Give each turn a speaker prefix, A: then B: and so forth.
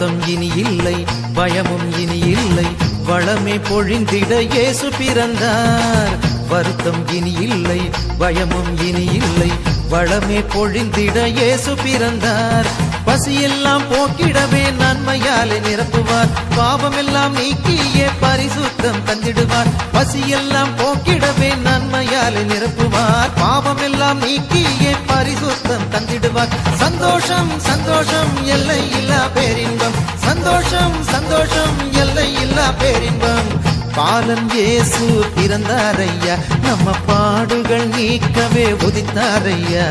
A: வருத்தம் இனி இல்லை, பயமும் இனி இல்லை, வளமே பொழிந்திட இயேசு பிறந்தார். வருத்தம் இனி இல்லை, பயமும் இனி இல்லை, வளமே பொழிந்திட இயேசு பிறந்தார். பசியெல்லாம் போக்கிடவே நன்மையாலே நிரப்புவார், பாவமெல்லாம் நீக்கியே பரிசுத்தம் தந்திடுவார். பசியெல்லாம் போக்கிடவே நன்மையாலே நிரப்புவார், பாவமெல்லாம் நீக்கியே பரிசுத்தம் தந்திடுவார். சந்தோஷம் சந்தோஷம் எல்லை இல்லா பேரின்பம், சந்தோஷம் சந்தோஷம் எல்லை இல்லா பேரின்பம். பாலன் இயேசு பிறந்தாரையா, நம்ம பாடுகள் நீக்கவே உதித்தாரையா.